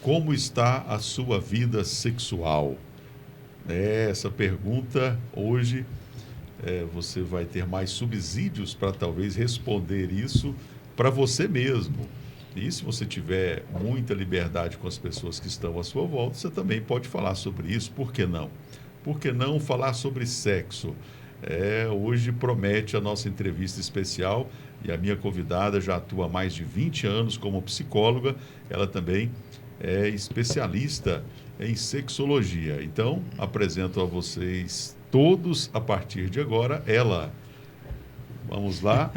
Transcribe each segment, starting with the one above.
como está a sua vida sexual? Essa pergunta hoje você vai ter mais subsídios para talvez responder isso para você mesmo. E se você tiver muita liberdade com as pessoas que estão à sua volta, você também pode falar sobre isso. Por que não? Por que não falar sobre sexo? Hoje promete a nossa entrevista especial e a minha convidada já atua há mais de 20 anos como psicóloga. Ela também é especialista em sexologia. Então, apresento a vocês todos, a partir de agora, ela. Vamos lá.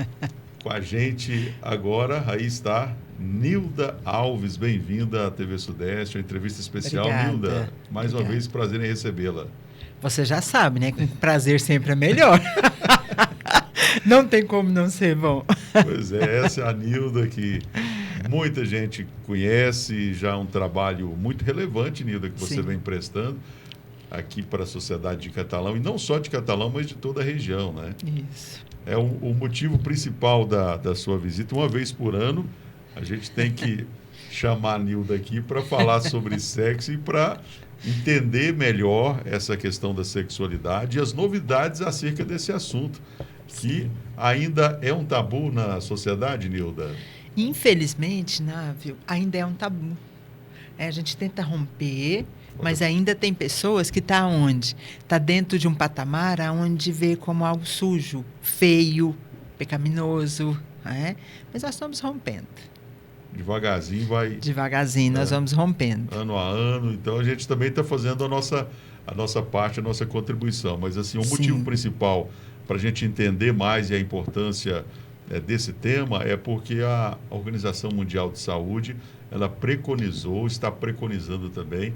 Com a gente agora, aí está Nilda Alves. Bem-vinda à TV Sudeste, a entrevista especial. Obrigada. Nilda, mais uma vez, prazer em recebê-la. Você já sabe, né? Que prazer sempre é melhor. Não tem como não ser bom. Pois é, essa é a Nilda que muita gente conhece, já é um trabalho muito relevante, Nilda, que você vem prestando aqui para a sociedade de Catalão, e não só de Catalão, mas de toda a região, né? Isso. É o motivo principal da sua visita. Uma vez por ano, a gente tem que chamar a Nilda aqui para falar sobre sexo e para entender melhor essa questão da sexualidade e as novidades acerca desse assunto, que ainda é um tabu na sociedade, Nilda. Infelizmente, Návio, ainda é um tabu. A gente tenta romper, mas ainda tem pessoas que estão onde? Está dentro de um patamar onde vê como algo sujo, feio, pecaminoso. Mas nós estamos rompendo. Devagarzinho vai... Devagarzinho nós vamos rompendo. Ano a ano. Então, a gente também está fazendo a nossa parte, a nossa contribuição. Mas, assim, o motivo principal para a gente entender mais e a importância desse tema é porque a Organização Mundial de Saúde, ela preconizou, está preconizando também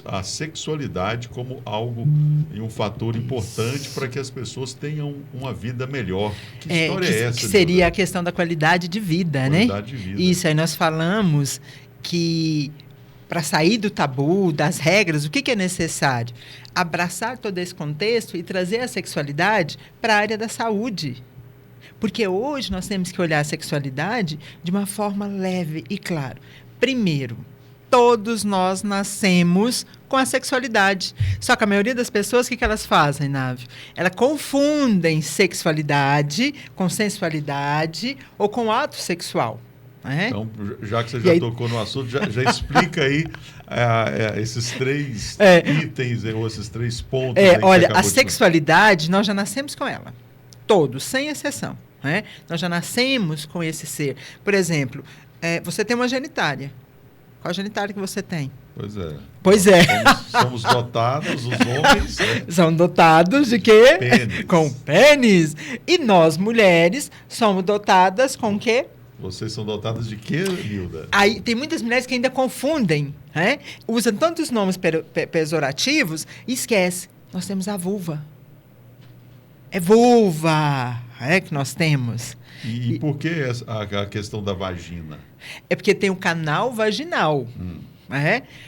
a sexualidade como algo e um fator importante para que as pessoas tenham uma vida melhor. Que história é essa? Que seria a questão da qualidade de vida, né? Qualidade de vida. Isso, aí nós falamos que para sair do tabu, das regras, o que é necessário? Abraçar todo esse contexto e trazer a sexualidade para a área da saúde. Porque hoje nós temos que olhar a sexualidade de uma forma leve e clara. Primeiro, todos nós nascemos com a sexualidade. Só que a maioria das pessoas, o que elas fazem, Návio? Elas confundem sexualidade com sensualidade ou com ato sexual. Então, já que você já tocou no assunto, já explica aí esses três itens, ou esses três pontos. Olha, a sexualidade, nós já nascemos com ela. Todos, sem exceção. Nós já nascemos com esse ser. Por exemplo, você tem uma genitália. Qual genitália que você tem? Pois é. Somos dotados, os homens... São dotados de quê? Pênis. Com pênis. E nós, mulheres, somos dotadas com o quê? Vocês são dotadas de quê, Nilda? Aí tem muitas mulheres que ainda confundem, usam tantos nomes pejorativos e esquecem. Nós temos a vulva. É vulva que nós temos. E por que a questão da vagina? É porque tem o canal vaginal.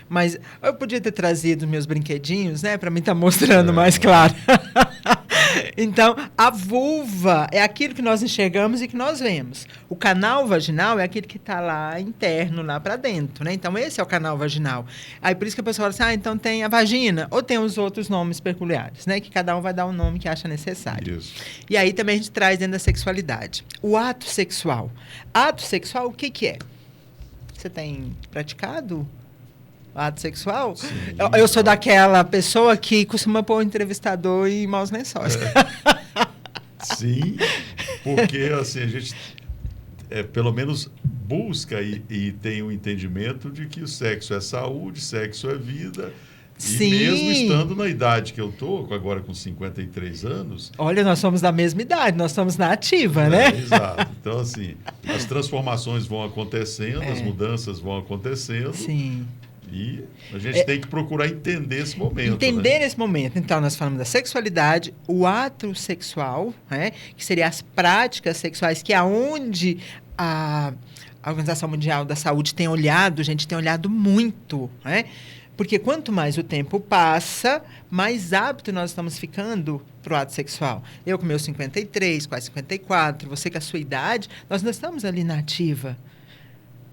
Mas eu podia ter trazido meus brinquedinhos, para mim estar mostrando mais claro. Então, a vulva é aquilo que nós enxergamos e que nós vemos. O canal vaginal é aquele que está lá interno, lá para dentro, Então, esse é o canal vaginal. Aí, por isso que a pessoa fala assim, então tem a vagina, ou tem os outros nomes peculiares, Que cada um vai dar o nome que acha necessário. Isso. E aí também a gente traz dentro da sexualidade. O ato sexual. Ato sexual, o que é? Você tem praticado ato sexual? Sim, eu sou daquela pessoa que costuma pôr o entrevistador em maus lençóis. Sim, porque assim, a gente pelo menos busca e tem um entendimento de que o sexo é saúde, sexo é vida. Sim. E mesmo estando na idade que eu estou, agora com 53 anos... Olha, nós somos da mesma idade, nós estamos na ativa, né? Exato. Então, assim, as transformações vão acontecendo, as mudanças vão acontecendo. Sim. E a gente tem que procurar entender esse momento. Entender esse momento. Então, nós falamos da sexualidade, o ato sexual, que seriam as práticas sexuais, que é onde a Organização Mundial da Saúde tem olhado, gente, tem olhado muito, Porque quanto mais o tempo passa, mais apto nós estamos ficando para o ato sexual. Eu com meus 53, quase 54, você com a sua idade, nós não estamos ali na ativa.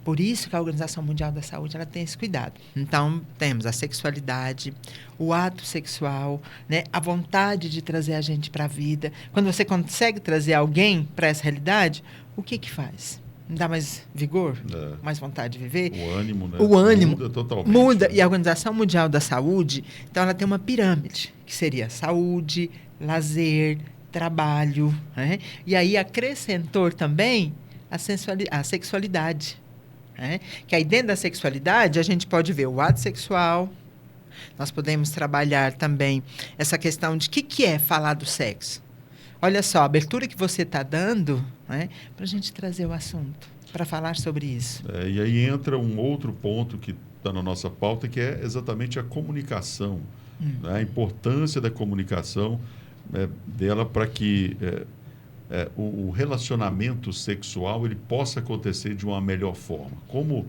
Por isso que a Organização Mundial da Saúde ela tem esse cuidado. Então, temos a sexualidade, o ato sexual, né? A vontade de trazer a gente para a vida. Quando você consegue trazer alguém para essa realidade, o que faz? Não dá mais vigor? Mais vontade de viver? O ânimo, né? O ânimo muda totalmente. Muda. E a Organização Mundial da Saúde, então, ela tem uma pirâmide, que seria saúde, lazer, trabalho, né? E aí acrescentou também a sexualidade. Que aí dentro da sexualidade a gente pode ver o ato sexual, nós podemos trabalhar também essa questão de o que é falar do sexo. Olha só, a abertura que você está dando, né, para a gente trazer o assunto, para falar sobre isso. E aí entra um outro ponto que está na nossa pauta, que é exatamente a comunicação, né, a importância da comunicação dela para que o relacionamento sexual ele possa acontecer de uma melhor forma. Como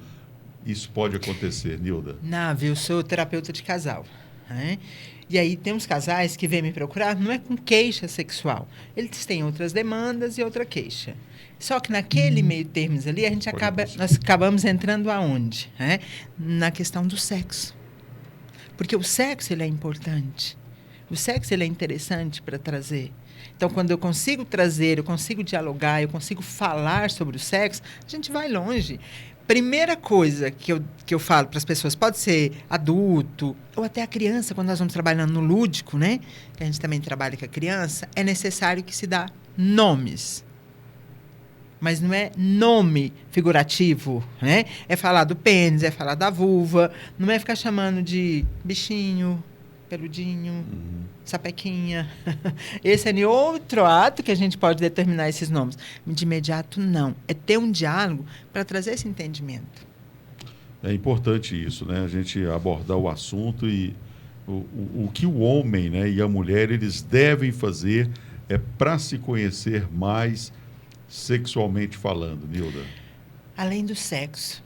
isso pode acontecer, Nilda? Eu sou terapeuta de casal. Né? E aí tem uns casais que vêm me procurar, não é com queixa sexual. Eles têm outras demandas e outra queixa. Só que naquele meio termos ali, nós acabamos entrando aonde? Na questão do sexo. Porque o sexo ele é importante. O sexo ele é interessante para trazer. Então, quando eu consigo trazer, eu consigo dialogar, eu consigo falar sobre o sexo, a gente vai longe. Primeira coisa que eu falo para as pessoas, pode ser adulto ou até a criança, quando nós vamos trabalhando no lúdico, né? Que a gente também trabalha com a criança, é necessário que se dá nomes. Mas não é nome figurativo, né? É falar do pênis, é falar da vulva, não é ficar chamando de bichinho, peludinho, sapequinha. Esse é outro ato que a gente pode determinar esses nomes. De imediato, não. É ter um diálogo para trazer esse entendimento. É importante isso, né? A gente abordar o assunto e o que o homem, né, e a mulher eles devem fazer para se conhecer mais sexualmente falando, Nilda. Além do sexo.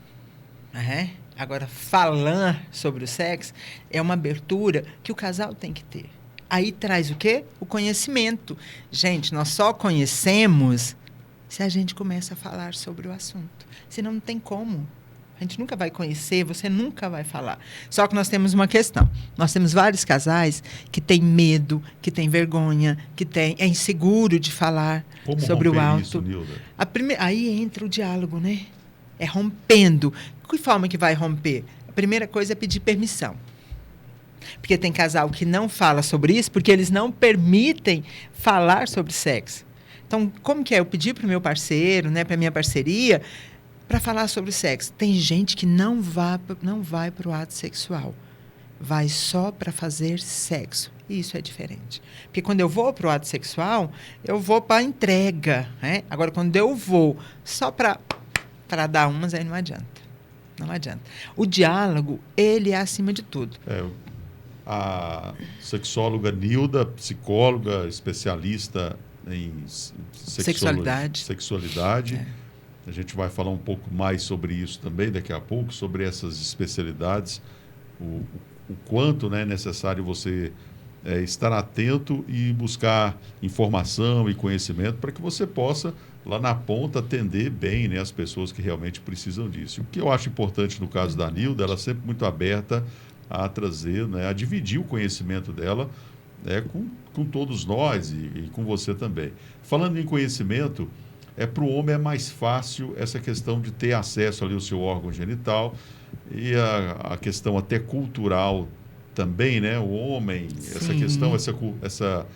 Agora, falar sobre o sexo é uma abertura que o casal tem que ter. Aí traz o quê? O conhecimento. Gente, nós só conhecemos se a gente começa a falar sobre o assunto. Senão não tem como. A gente nunca vai conhecer, você nunca vai falar. Só que nós temos uma questão. Nós temos vários casais que têm medo, que têm vergonha, é inseguro de falar sobre o alto. Isso, Nilda? Aí entra o diálogo, né? É rompendo. Que forma que vai romper? A primeira coisa é pedir permissão. Porque tem casal que não fala sobre isso porque eles não permitem falar sobre sexo. Então, como que é? Eu pedi para o meu parceiro, né, para a minha parceria, para falar sobre sexo. Tem gente que não vai para o ato sexual. Vai só para fazer sexo. E isso é diferente. Porque quando eu vou para o ato sexual, eu vou para a entrega. Né? Agora, quando eu vou só para dar umas, aí não adianta. Não adianta. O diálogo, ele é acima de tudo. A sexóloga Nilda, psicóloga, especialista em sexualidade. A gente vai falar um pouco mais sobre isso também daqui a pouco, sobre essas especialidades, o quanto, né, é necessário você estar atento e buscar informação e conhecimento para que você possa, lá na ponta, atender bem, né, as pessoas que realmente precisam disso. O que eu acho importante no caso da Nilda, ela é sempre muito aberta a trazer, né, a dividir o conhecimento dela com todos nós e com você também. Falando em conhecimento, para o homem é mais fácil essa questão de ter acesso ali ao seu órgão genital e a questão até cultural também, né? O homem, Sim. Essa questão, essa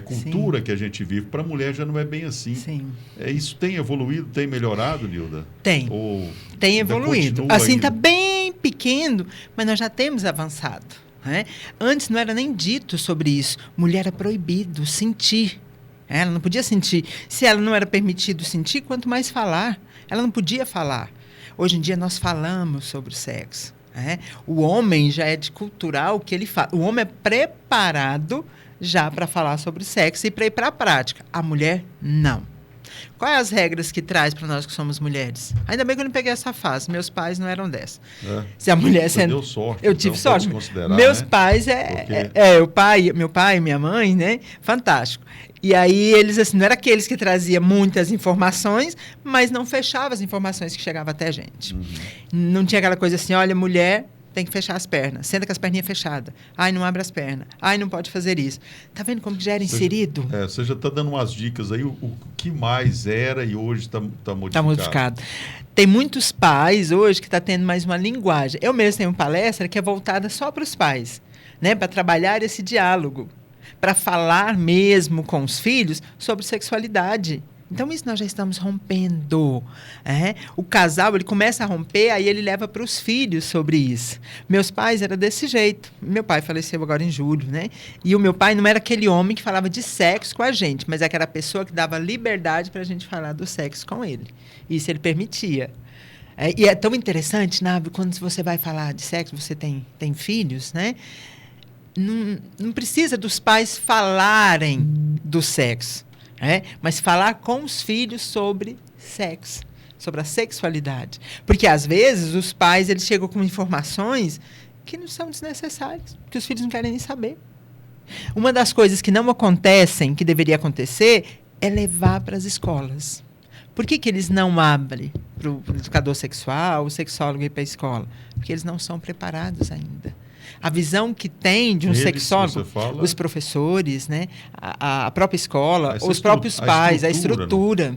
cultura Sim. que a gente vive. Para a mulher já não é bem assim. Sim. Isso tem evoluído, tem melhorado, Nilda? Tem. Tem evoluído. Assim, está bem pequeno, mas nós já temos avançado. Né? Antes não era nem dito sobre isso. Mulher é proibido sentir. Ela não podia sentir. Se ela não era permitido sentir, quanto mais falar. Ela não podia falar. Hoje em dia nós falamos sobre o sexo. O homem já é de cultural que ele fala. O homem é preparado já para falar sobre sexo e para ir para a prática. A mulher, não. Quais as regras que traz para nós que somos mulheres? Ainda bem que eu não peguei essa fase. Meus pais não eram dessa. Se a mulher Você deu sorte. Eu tive sorte. Meus pais meu pai e minha mãe, né? Fantástico. E aí eles assim, não eram aqueles que traziam muitas informações, mas não fechavam as informações que chegavam até a gente. Não tinha aquela coisa assim, olha, mulher tem que fechar as pernas. Senta com as perninhas fechadas. Ai, não abre as pernas. Ai, não pode fazer isso. Tá vendo como que já era inserido? Você já está dando umas dicas aí, o que mais era e hoje está modificado. Está modificado. Tem muitos pais hoje que estão tendo mais uma linguagem. Eu mesmo tenho uma palestra que é voltada só para os pais, né? Para trabalhar esse diálogo, para falar mesmo com os filhos sobre sexualidade. Então, isso nós já estamos rompendo. O casal, ele começa a romper, aí ele leva para os filhos sobre isso. Meus pais eram desse jeito. Meu pai faleceu agora em julho, né? E o meu pai não era aquele homem que falava de sexo com a gente, mas é aquela pessoa que dava liberdade para a gente falar do sexo com ele. Isso ele permitia. E é tão interessante, Nave, quando você vai falar de sexo, você tem filhos, né? Não precisa dos pais falarem do sexo. Mas falar com os filhos sobre sexo, sobre a sexualidade. Porque, às vezes, os pais eles chegam com informações que não são desnecessárias, que os filhos não querem nem saber. Uma das coisas que não acontecem, que deveria acontecer, é levar para as escolas. Por que eles não abrem para o educador sexual, o sexólogo ir para a escola? Porque eles não são preparados ainda. A visão que tem de um sexólogo, os professores, né? a própria escola, os próprios pais, a estrutura.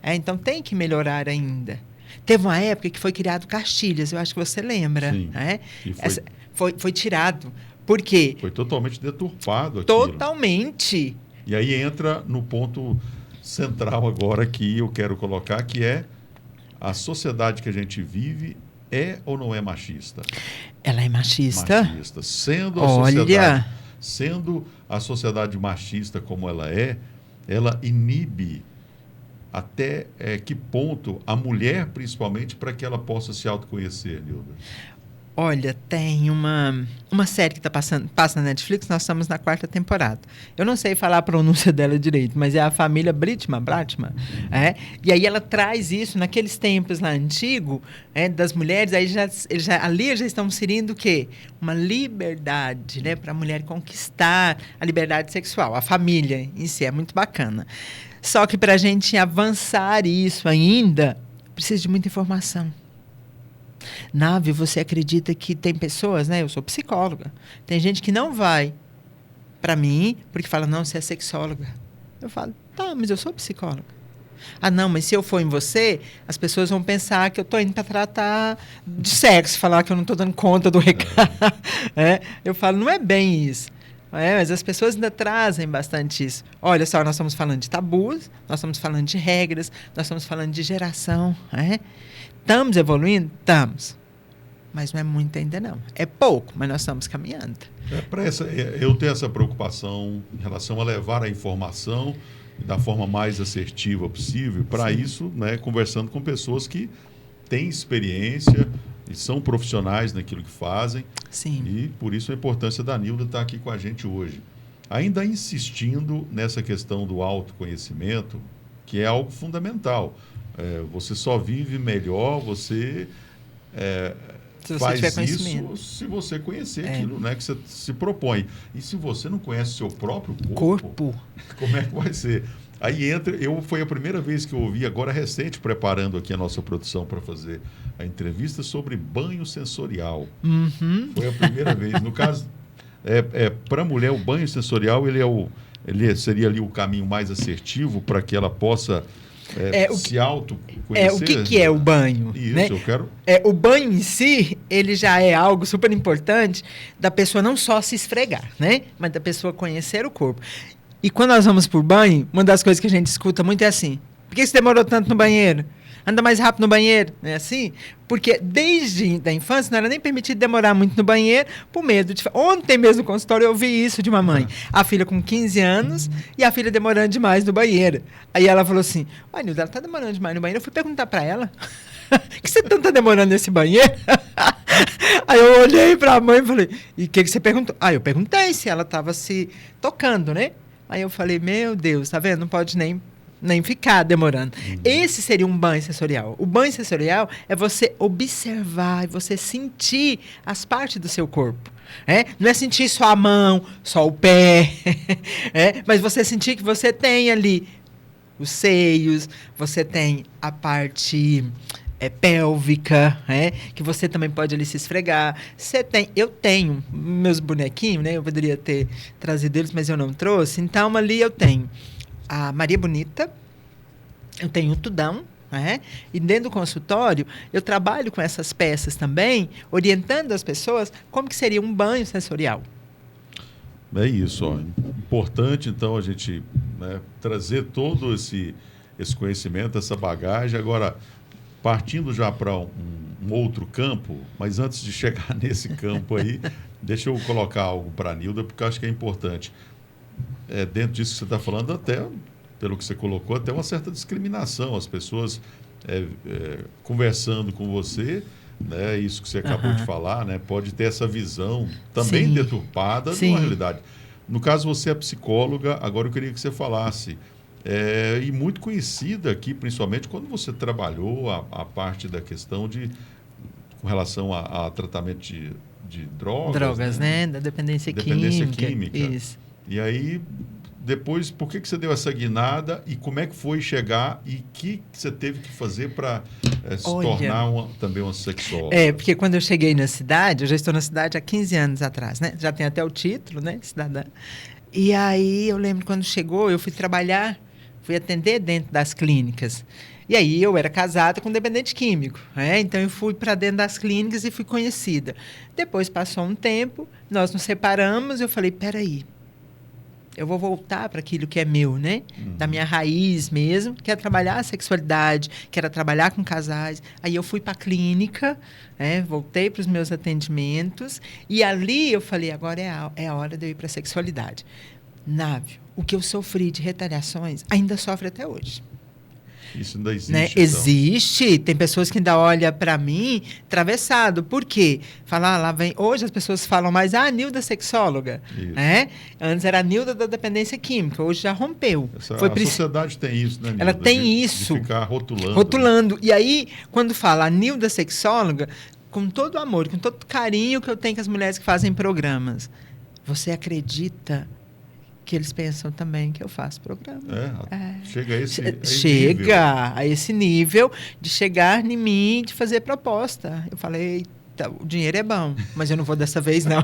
Né? Então, tem que melhorar ainda. Teve uma época que foi criado cartilhas, eu acho que você lembra. Sim. Né? Foi tirado. Por quê? Foi totalmente deturpado aquilo. Totalmente. E aí entra no ponto central agora que eu quero colocar, que é a sociedade que a gente vive é ou não é machista? Ela é machista? Machista. Sendo a sociedade machista como ela inibe até que ponto a mulher, principalmente, para que ela possa se autoconhecer, Nilda? Olha, tem uma série que passa na Netflix, nós estamos na 4ª temporada. Eu não sei falar a pronúncia dela direito, mas é a família Bratman. E aí ela traz isso naqueles tempos lá antigos, das mulheres, aí ali já estão inserindo o quê? Uma liberdade, né, para a mulher conquistar a liberdade sexual. A família em si é muito bacana. Só que para a gente avançar isso ainda, precisa de muita informação. Nave, você acredita que tem pessoas, né? Eu sou psicóloga. Tem gente que não vai para mim porque fala, não, você é sexóloga. Eu falo, tá, mas eu sou psicóloga. Ah, não, mas se eu for em você, as pessoas vão pensar que eu estou indo para tratar de sexo, falar que eu não estou dando conta do recado. Eu falo, não é bem isso. Mas as pessoas ainda trazem bastante isso. Olha só, nós estamos falando de tabus, nós estamos falando de regras, nós estamos falando de geração. Estamos evoluindo? Estamos. Mas não é muito ainda não. É pouco, mas nós estamos caminhando. Eu tenho essa preocupação em relação a levar a informação da forma mais assertiva possível. Para isso, né, conversando com pessoas que têm experiência e são profissionais naquilo que fazem. Sim. E por isso a importância da Nilda estar aqui com a gente hoje. Ainda insistindo nessa questão do autoconhecimento, que é algo fundamental. Você só vive melhor, você faz isso se você conhecer aquilo, né, que você se propõe. E se você não conhece seu próprio corpo, como é que vai ser? Aí foi a primeira vez que eu ouvi, agora recente, preparando aqui a nossa produção para fazer a entrevista sobre banho sensorial. Uhum. Foi a primeira vez. No caso, para a mulher, o banho sensorial ele seria ali o caminho mais assertivo para que ela possa se autoconhecer. O que é o banho? Isso, né? eu quero... O banho em si, ele já é algo super importante da pessoa não só se esfregar, né? Mas da pessoa conhecer o corpo. E quando nós vamos por banho, uma das coisas que a gente escuta muito é assim, por que você demorou tanto no banheiro? Anda mais rápido no banheiro, não é assim? Porque desde a infância não era nem permitido demorar muito no banheiro por medo de... Ontem mesmo no consultório eu ouvi isso de uma mãe. A filha com 15 anos e a filha demorando demais no banheiro. Aí ela falou assim, olha, Nilda, ela tá demorando demais no banheiro. Eu fui perguntar para ela, por que você tanto tá demorando nesse banheiro? Aí eu olhei para a mãe e falei, e o que você perguntou? Eu perguntei se ela estava se tocando, né? Aí eu falei, meu Deus, tá vendo? Não pode nem nem ficar demorando. Esse seria um banho sensorial. O banho sensorial é você observar e você sentir as partes do seu corpo. Não é sentir só a mão, só o pé, mas você sentir que você tem ali os seios, você tem a parte pélvica, que você também pode ali se esfregar. Eu tenho meus bonequinhos, eu poderia ter trazido eles, mas eu não trouxe. Então, ali eu tenho a Maria Bonita, eu tenho o Tudão, e dentro do consultório eu trabalho com essas peças também, orientando as pessoas como que seria um banho sensorial. É isso, ó. Importante então a gente trazer todo esse conhecimento, essa bagagem. Agora, partindo já para um outro campo, mas antes de chegar nesse campo aí, deixa eu colocar algo para a Nilda, porque eu acho que é importante. Dentro disso que você está falando, até, pelo que você colocou, até uma certa discriminação. As pessoas conversando com você, isso que você acabou de falar, pode ter essa visão também deturpada de uma realidade. No caso, você é psicóloga, agora eu queria que você falasse, e muito conhecida aqui, principalmente quando você trabalhou a parte da questão com relação a tratamento de drogas. Drogas, da dependência química. Isso. E aí, depois, por que você deu essa guinada e como é que foi chegar e o que você teve que fazer para se tornar também uma sexóloga? Porque quando eu cheguei na cidade, eu já estou na cidade há 15 anos atrás, já tem até o título, cidadã. E aí, eu lembro quando chegou, eu fui trabalhar, fui atender dentro das clínicas. E aí, eu era casada com um dependente químico, então eu fui para dentro das clínicas e fui conhecida. Depois passou um tempo, nós nos separamos, eu falei, peraí, eu vou voltar para aquilo que é meu, da minha raiz mesmo, que é trabalhar a sexualidade, que era trabalhar com casais. Aí eu fui para a clínica, voltei para os meus atendimentos, e ali eu falei, agora é a hora de eu ir para a sexualidade. Návio, o que eu sofri de retaliações, ainda sofre até hoje. Isso ainda existe, então. Existe. Tem pessoas que ainda olham para mim atravessado. Por quê? Lá vem... Hoje as pessoas falam mais, Nilda sexóloga. Antes era a Nilda da dependência química. Hoje já rompeu. A sociedade tem isso, né, Nilda? Ela tem isso. De ficar rotulando. Rotulando. E aí, quando fala a Nilda sexóloga, com todo o amor, com todo o carinho que eu tenho com as mulheres que fazem programas, você acredita que eles pensam também que eu faço programa. Chega a esse nível. A esse nível de chegar em mim, de fazer proposta. Eu falei, eita, o dinheiro é bom, mas eu não vou dessa vez, não.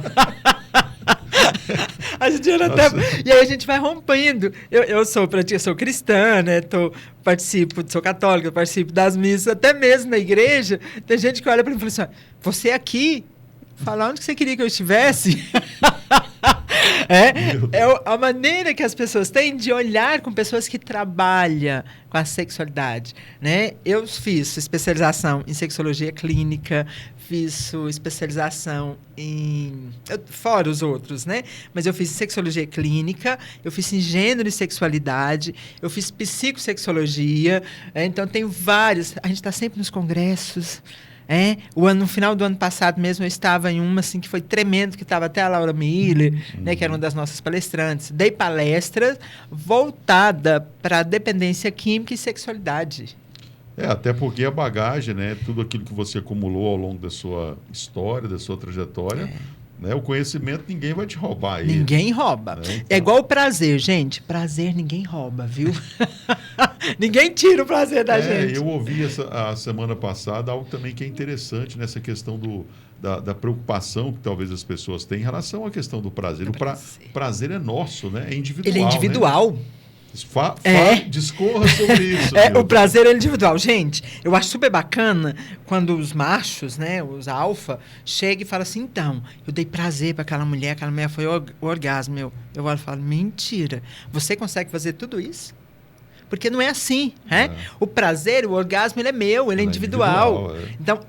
E aí a gente vai rompendo. Eu sou cristã, sou católica, participo das missas, até mesmo na igreja. Tem gente que olha para mim e fala assim, você aqui, fala onde que você queria que eu estivesse? A maneira que as pessoas têm de olhar com pessoas que trabalham com a sexualidade, Eu fiz especialização em sexologia clínica, fiz especialização fora os outros, Mas eu fiz sexologia clínica, eu fiz em gênero e sexualidade, eu fiz psicossexologia, então tenho vários, a gente está sempre nos congressos. No final do ano passado mesmo eu estava em uma assim, que foi tremendo, que estava até a Laura Miller, que era uma das nossas palestrantes. Dei palestra voltada para dependência química e sexualidade. Até porque a bagagem, tudo aquilo que você acumulou ao longo da sua história, da sua trajetória, o conhecimento ninguém vai te roubar. Ninguém rouba. Então... É igual o prazer, gente. Prazer ninguém rouba, viu? Ninguém tira o prazer da gente. Eu ouvi a semana passada algo também que é interessante nessa questão da preocupação que talvez as pessoas têm em relação à questão do prazer. O prazer é nosso, É individual. Ele é individual. Discorra sobre isso. O prazer é individual. Gente, eu acho super bacana quando os machos, os alfa, chegam e falam assim, então, eu dei prazer para aquela mulher foi o orgasmo. Eu olho e falo, mentira. Você consegue fazer tudo isso? Porque não é assim, O prazer, o orgasmo, ele é meu, ele é individual. Então,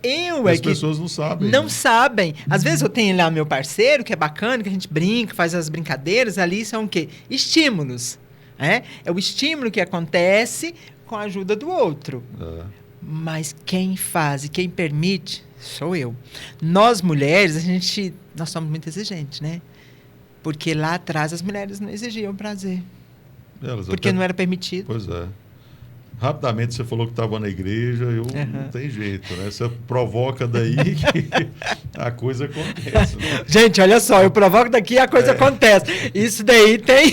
as pessoas não sabem. Não sabem. Às vezes eu tenho lá meu parceiro, que é bacana, que a gente brinca, faz as brincadeiras, ali são o quê? Estímulos. É o estímulo que acontece com a ajuda do outro. Mas quem faz e quem permite sou eu. Nós, mulheres, nós somos muito exigentes, Porque lá atrás as mulheres não exigiam prazer. Porque não era permitido. Pois é. Rapidamente você falou que estava na igreja, não tem jeito, né? Você provoca daí que a coisa acontece. Né? Gente, olha só, eu provoco daqui e a coisa acontece. Isso daí tem...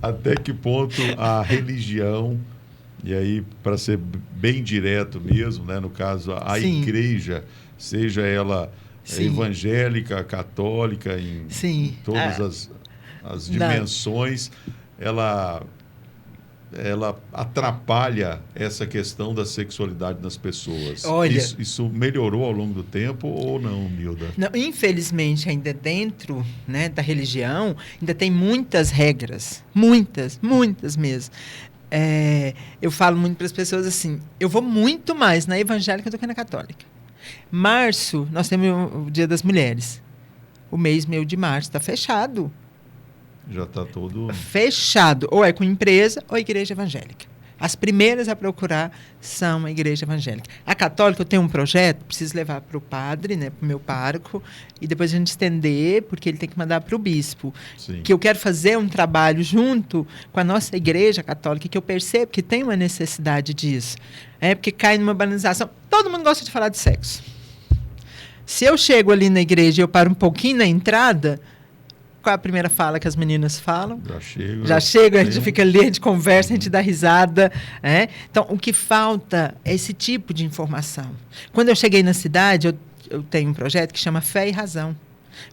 Até que ponto a religião, e aí para ser bem direto mesmo, né? No caso, a Sim. igreja, seja ela Sim. evangélica, católica, em todas as dimensões, ela atrapalha essa questão da sexualidade nas pessoas. Olha, isso melhorou ao longo do tempo ou não, Nilda? Não, infelizmente, ainda dentro, né, da religião, ainda tem muitas regras. Muitas mesmo. Eu falo muito para as pessoas assim, eu vou muito mais na evangélica do que na católica. Março, nós temos o Dia das Mulheres. O mês meu de março está fechado. Já está todo... Fechado. Ou é com empresa ou igreja evangélica. As primeiras a procurar são a igreja evangélica. A católica, eu tenho um projeto, preciso levar para o padre, né, para o meu pároco, e depois a gente estender, porque ele tem que mandar para o bispo. Sim. Que eu quero fazer um trabalho junto com a nossa igreja católica, que eu percebo que tem uma necessidade disso. Porque cai numa banalização. Todo mundo gosta de falar de sexo. Se eu chego ali na igreja e eu paro um pouquinho na entrada... Qual é a primeira fala que as meninas falam? Já chego, a gente fica ali, a gente conversa, a gente dá risada. Então, o que falta é esse tipo de informação. Quando eu cheguei na cidade, eu tenho um projeto que chama Fé e Razão.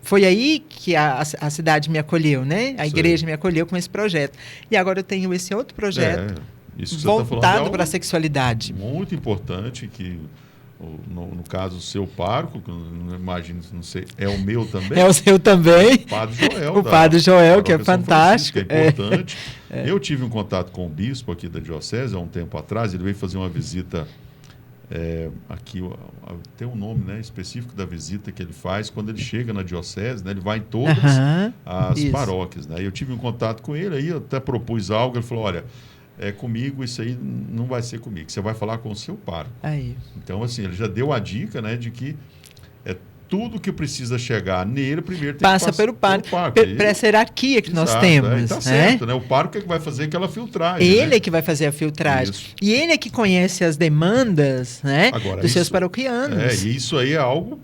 Foi aí que a cidade me acolheu, né? A igreja me acolheu com esse projeto. E agora eu tenho esse outro projeto voltado para a sexualidade. Muito importante que... No caso, o seu pároco, que eu não imagino, não sei, é o meu também? É o seu também. O Padre Joel. O Padre Joel, que é fantástico. É importante. Eu tive um contato com o bispo aqui da diocese há um tempo atrás, ele veio fazer uma visita aqui, tem um nome, né, específico da visita que ele faz quando ele chega na diocese, né, ele vai em todas as paróquias. Né, eu tive um contato com ele, aí eu até propus algo, ele falou, olha... comigo, isso aí não vai ser comigo. Você vai falar com o seu pároco. Então, assim, ele já deu a dica, né, de que tudo que precisa chegar nele, primeiro tem que passar pelo pároco. Para essa hierarquia que nós temos. Está certo, né? O pároco é que vai fazer aquela filtragem. Ele é que vai fazer a filtragem. Isso. E ele é que conhece as demandas, né, dos seus paroquianos. E isso aí é algo...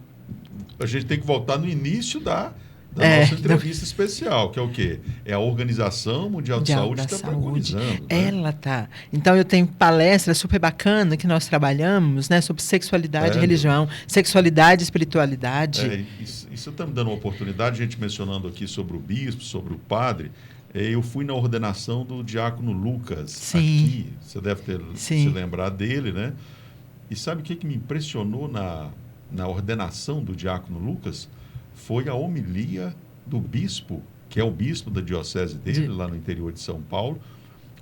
A gente tem que voltar no início da nossa entrevista especial, que é o quê? É a Organização Mundial de Saúde que está preconizando. Né? Ela está. Então, eu tenho palestra super bacana que nós trabalhamos, né, sobre sexualidade e religião, sexualidade e espiritualidade. Isso está me dando uma oportunidade, a gente mencionando aqui sobre o bispo, sobre o padre. Eu fui na ordenação do diácono Lucas aqui. Você deve ter se lembrado dele, né? E sabe o que me impressionou na ordenação do diácono Lucas? Foi a homilia do bispo, que é o bispo da diocese dele, lá no interior de São Paulo,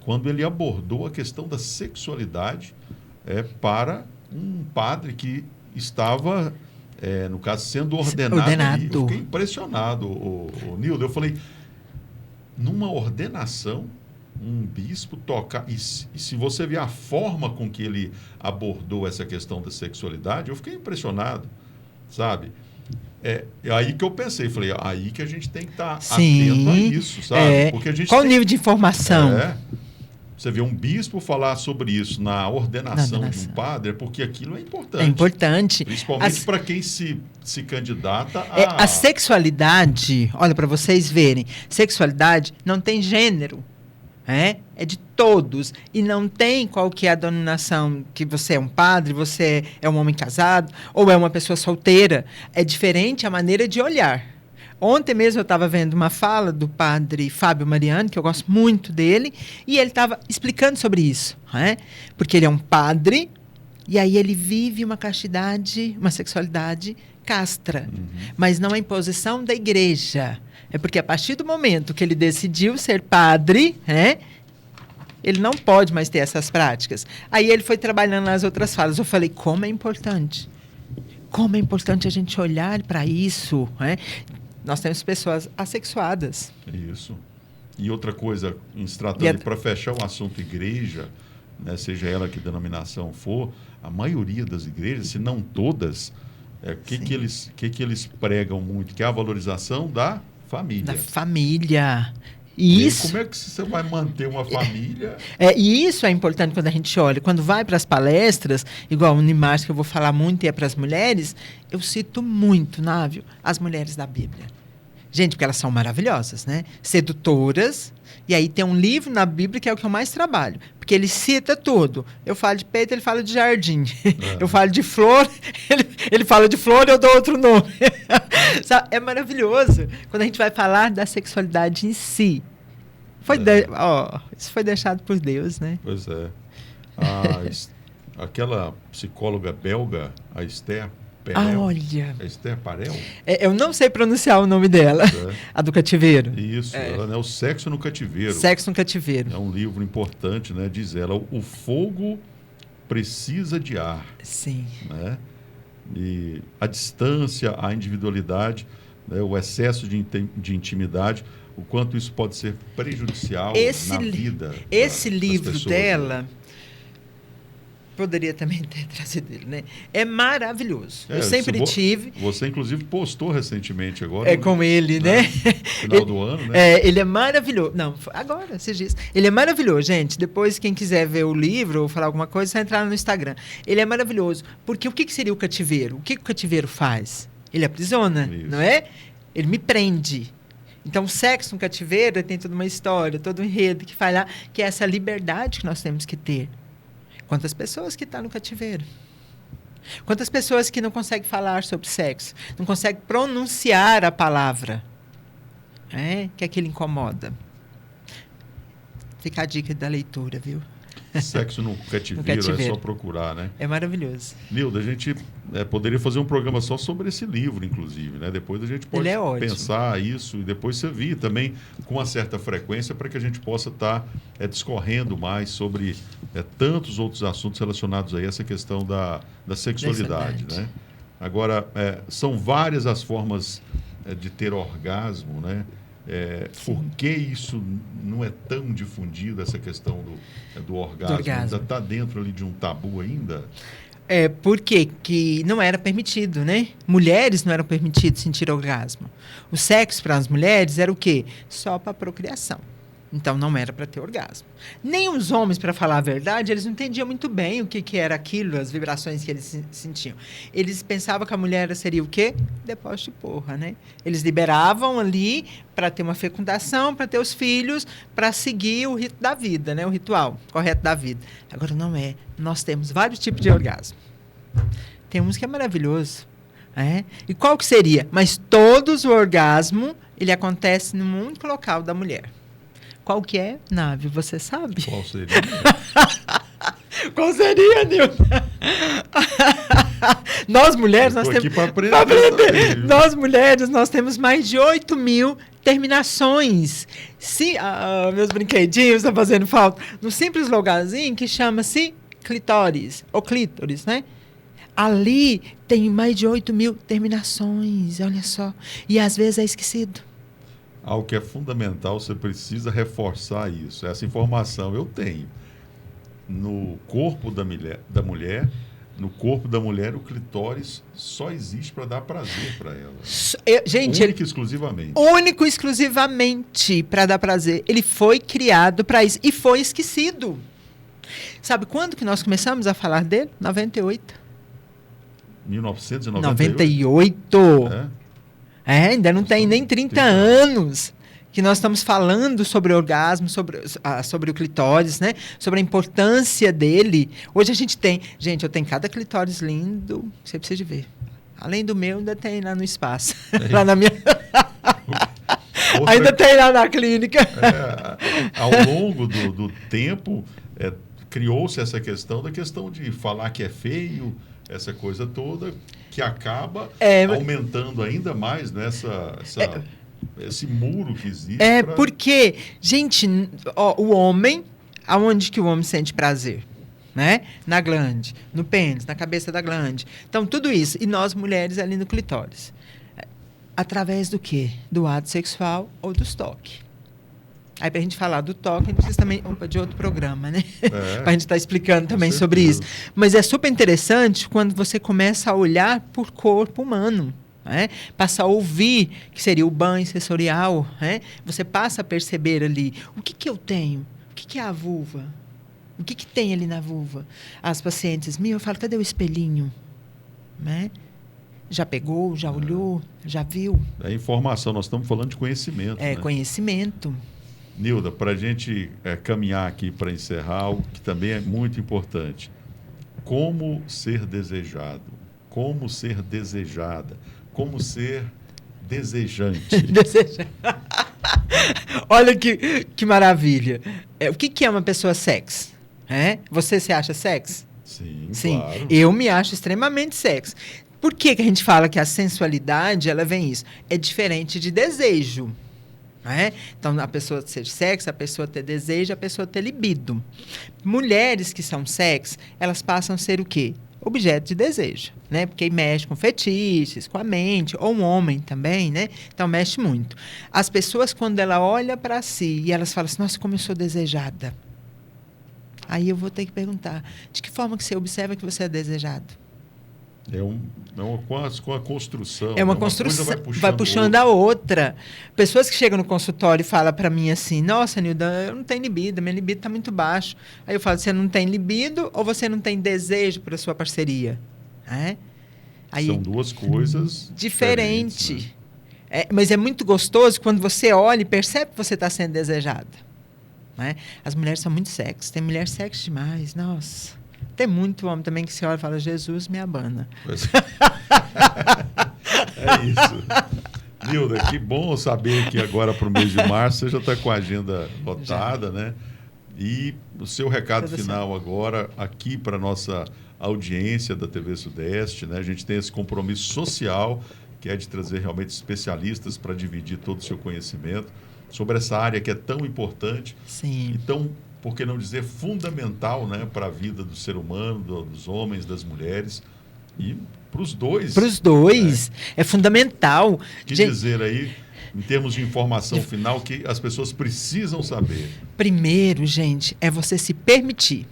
quando ele abordou a questão da sexualidade para um padre que estava, no caso, sendo ordenado. Eu fiquei impressionado, o Nildo. Eu falei, numa ordenação, um bispo tocar... E se você ver a forma com que ele abordou essa questão da sexualidade, eu fiquei impressionado, sabe? É aí que eu pensei, falei, aí que a gente tem que estar atento a isso, sabe? Porque a gente Qual o nível de informação? Você vê um bispo falar sobre isso na ordenação de um padre, porque aquilo é importante. É importante. Principalmente para quem se candidata a sexualidade, olha, para vocês verem, sexualidade não tem gênero. É de todos. E não tem qual que é a denominação que você é um padre, você é um homem casado, ou é uma pessoa solteira. É diferente a maneira de olhar. Ontem mesmo eu estava vendo uma fala do padre Fábio Mariano, que eu gosto muito dele, e ele estava explicando sobre isso. Porque ele é um padre, e aí ele vive uma castidade, uma sexualidade castra. Mas não é imposição da igreja. É porque a partir do momento que ele decidiu ser padre, ele não pode mais ter essas práticas. Aí ele foi trabalhando nas outras falas. Eu falei, como é importante. Como é importante a gente olhar para isso. Nós temos pessoas assexuadas. Isso. E outra coisa, em se tratando para fechar o assunto igreja, né, seja ela que denominação for, a maioria das igrejas, se não todas, que eles pregam muito? Que é a valorização da família. Da família. E isso, como é que você vai manter uma família? E isso é importante quando a gente olha. Quando vai para as palestras, igual o Unimars, que eu vou falar muito, e é para as mulheres, eu cito muito, Návio, as mulheres da Bíblia. Gente, porque elas são maravilhosas, né? Sedutoras. E aí tem um livro na Bíblia que é o que eu mais trabalho. Porque ele cita tudo. Eu falo de peito, ele fala de jardim. Eu falo de flor, ele fala de flor, eu dou outro nome. É maravilhoso quando a gente vai falar da sexualidade em si. Isso foi deixado por Deus, né? Pois é. Aquela psicóloga belga, a Esther Perel. Olha. É Esther Perel? Eu não sei pronunciar o nome dela. A do cativeiro. Isso, ela é o Sexo no Cativeiro. Sexo no Cativeiro. É um livro importante, né? Diz ela, o fogo precisa de ar. Sim. Né? E a distância, a individualidade, né? O excesso de intimidade, o quanto isso pode ser prejudicial na vida. Esse livro pessoas, dela... Né? Poderia também ter trazido ele, né? É maravilhoso. Eu sempre tive. Você, inclusive, postou recentemente agora. Com ele, né? Final do ano, né? Ele é maravilhoso. Não, agora, você diz. Ele é maravilhoso, gente. Depois, quem quiser ver o livro ou falar alguma coisa, é só entrar no Instagram. Ele é maravilhoso. Porque o que seria o cativeiro? O que o cativeiro faz? Ele aprisiona, não é? Ele me prende. Então, o sexo no cativeiro tem toda uma história, todo um enredo que fala que é essa liberdade que nós temos que ter. Quantas pessoas que estão no cativeiro? Quantas pessoas que não conseguem falar sobre sexo? Não conseguem pronunciar a palavra? Que aquilo incomoda. Fica a dica da leitura, viu? Sexo no cativeiro, é só procurar, né? É maravilhoso. Nilda, a gente poderia fazer um programa só sobre esse livro, inclusive, né? Depois a gente pode pensar isso e depois você vir também com uma certa frequência para que a gente possa estar discorrendo mais sobre tantos outros assuntos relacionados a essa questão da sexualidade, né? Agora, são várias as formas de ter orgasmo, né? Por que isso não é tão difundido, essa questão do orgasmo? Ainda está dentro ali de um tabu ainda? Porque que não era permitido, né? Mulheres não eram permitidas sentir orgasmo. O sexo para as mulheres era o quê? Só para procriação. Então, não era para ter orgasmo. Nem os homens, para falar a verdade, eles não entendiam muito bem o que era aquilo, as vibrações que eles sentiam. Eles pensavam que a mulher seria o quê? Depósito de porra, né? Eles liberavam ali para ter uma fecundação, para ter os filhos, para seguir o rito da vida, né? O ritual correto da vida. Agora, não é. Nós temos vários tipos de orgasmo. Tem uns que é maravilhoso. E qual que seria? Mas todos o orgasmo, ele acontece num único local da mulher. Qual que é, Návio? Você sabe? Qual seria? Qual seria, Nilton? Nós mulheres, nós temos... Pra aprender. Nós mulheres, nós temos mais de 8.000 terminações. Meus brinquedinhos estão fazendo falta. No simples lugarzinho que chama-se clitóris, ou clítoris, né? Ali tem mais de 8.000 terminações, olha só. E às vezes é esquecido. Algo que é fundamental, você precisa reforçar isso. Essa informação eu tenho. No corpo da mulher, no corpo da mulher, o clitóris só existe para dar prazer para ela. Único e exclusivamente. Único e exclusivamente para dar prazer. Ele foi criado para isso e foi esquecido. Sabe quando que nós começamos a falar dele? 98. 1998? Ainda não tem nem 30 anos que nós estamos falando sobre o orgasmo, sobre o clitóris, né? Sobre a importância dele. Hoje a gente tem... Gente, eu tenho cada clitóris lindo que você precisa de ver. Além do meu, ainda tem lá no espaço. Lá na minha... Ainda tem lá na clínica. Ao longo do tempo, criou-se essa questão de falar que é feio, essa coisa toda, que acaba aumentando ainda mais, né, esse muro que existe. Porque, gente, o homem, aonde que o homem sente prazer? Né? Na glande, no pênis, na cabeça da glande. Então, tudo isso. E nós, mulheres, ali no clitóris. Através do quê? Do ato sexual ou dos toques. Aí, para a gente falar do toque, a gente precisa também de outro programa, né? Para a gente estar explicando também sobre isso. Mas é super interessante quando você começa a olhar por corpo humano. né? Passa a ouvir, que seria o banho sensorial, né? Você passa a perceber ali, o que eu tenho? O que é a vulva? O que tem ali na vulva? As pacientes, eu falo, cadê o espelhinho? Né? Já pegou, já olhou, já viu? É informação, nós estamos falando de conhecimento. É, né? Conhecimento. Nilda, para a gente caminhar aqui para encerrar, algo que também é muito importante. Como ser desejado? Como ser desejada? Como ser desejante? Olha que maravilha. O que é uma pessoa sexy? Você se acha sexy? Sim, claro. Eu me acho extremamente sexy. Por que a gente fala que a sensualidade, ela vem isso? É diferente de desejo. Então, a pessoa ser sexy, a pessoa ter desejo, a pessoa ter libido. Mulheres que são sexy, elas passam a ser o quê? Objeto de desejo, né? Porque mexe com fetiches, com a mente, ou um homem também, né? Então, mexe muito. As pessoas, quando ela olha para si e elas falam assim, nossa, como eu sou desejada. Aí eu vou ter que perguntar, de que forma que você observa que você é desejado? Com a construção. É uma construção, vai puxando a outra. Pessoas que chegam no consultório e falam para mim assim, nossa, Nilda, eu não tenho libido, minha libido está muito baixo. Aí eu falo, você não tem libido ou você não tem desejo para a sua parceria? Aí, são duas coisas diferentes. Né? Mas é muito gostoso quando você olha e percebe que você está sendo desejada. Né? As mulheres são muito sexy, tem mulher sexy demais, nossa. Tem muito homem também que se olha e fala, Jesus me abana. É isso. Nilda, que bom saber que agora para o mês de março você já está com a agenda lotada, né? E o seu recado final agora aqui para a nossa audiência da TV Sudeste, né? A gente tem esse compromisso social, que é de trazer realmente especialistas para dividir todo o seu conhecimento sobre essa área que é tão importante. Sim. Então, por que não dizer fundamental, né, para a vida do ser humano, dos homens, das mulheres e para os dois. Para os dois. Né? É fundamental. Que dizer aí, em termos de informação final, que as pessoas precisam saber? Primeiro, gente, é você se permitir.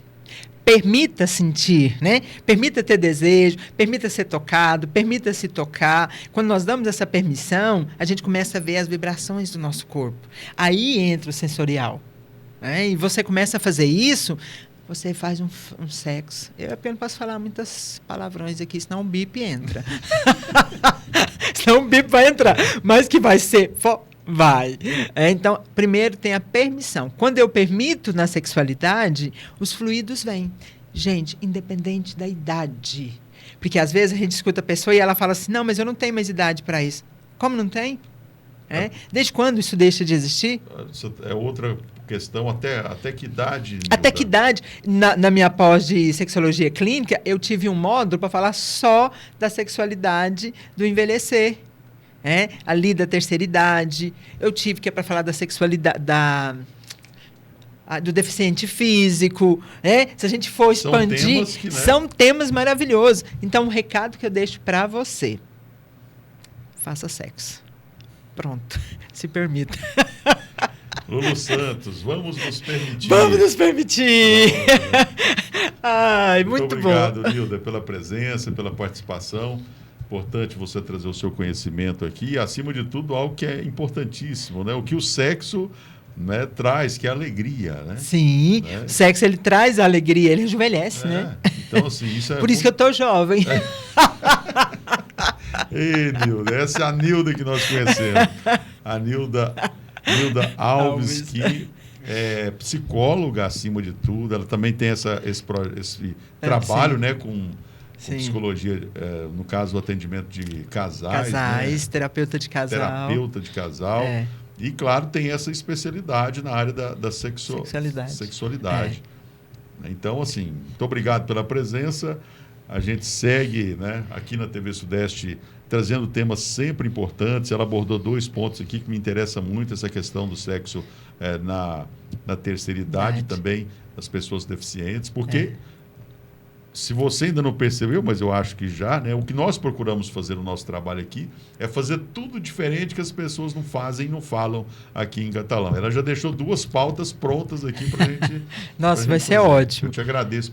Permita sentir, né? Permita ter desejo, permita ser tocado, permita se tocar. Quando nós damos essa permissão, a gente começa a ver as vibrações do nosso corpo. Aí entra o sensorial. E você começa a fazer isso, você faz um sexo. Eu apenas posso falar muitas palavrões aqui, senão o bip entra. Senão o bip vai entrar. Mas que vai ser... Vai. Então, primeiro tem a permissão. Quando eu permito na sexualidade, os fluidos vêm. Gente, independente da idade. Porque às vezes a gente escuta a pessoa e ela fala assim, não, mas eu não tenho mais idade para isso. Como não tem? Desde quando isso deixa de existir? É outra questão, até que idade? Até que idade? Na minha pós de sexologia clínica, eu tive um módulo para falar só da sexualidade do envelhecer. Ali da terceira idade. Eu tive que é para falar da sexualidade, do deficiente físico. Se a gente for expandir, são temas maravilhosos. Então, o recado que eu deixo para você, faça sexo. Pronto, se permita. Lulu Santos, vamos nos permitir. Vamos nos permitir. Ai, muito obrigado, bom. Nilda, pela presença, pela participação. Importante você trazer o seu conhecimento aqui. E, acima de tudo, algo que é importantíssimo, né? O que o sexo, né, traz, que é a alegria, né? Sim, o sexo, ele traz a alegria, ele rejuvenesce, né? Então, assim, isso é... Por isso que eu tô jovem. Ei, Nilda, essa é a Nilda que nós conhecemos. A Nilda Alves, que é psicóloga acima de tudo. Ela também tem esse trabalho, né, com psicologia, no caso, o atendimento de casais. Né? Terapeuta de casal. Terapeuta de casal. E, claro, tem essa especialidade na área da sexualidade. Então, assim, muito obrigado pela presença. A gente segue, né, aqui na TV Sudeste trazendo temas sempre importantes. Ela abordou 2 pontos aqui que me interessa muito, essa questão do sexo na terceira idade, também das pessoas deficientes, porque se você ainda não percebeu, mas eu acho que já, né, o que nós procuramos fazer no nosso trabalho aqui é fazer tudo diferente que as pessoas não fazem e não falam aqui em Catalão. Ela já deixou 2 pautas prontas aqui para a gente. Nossa, vai ser ótimo. Eu te agradeço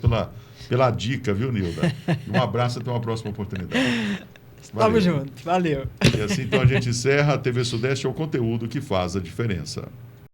pela dica, viu, Nilda? Um abraço, até uma próxima oportunidade. Tamo junto. Valeu. E assim, então, a gente encerra. A TV Sudeste é o conteúdo que faz a diferença.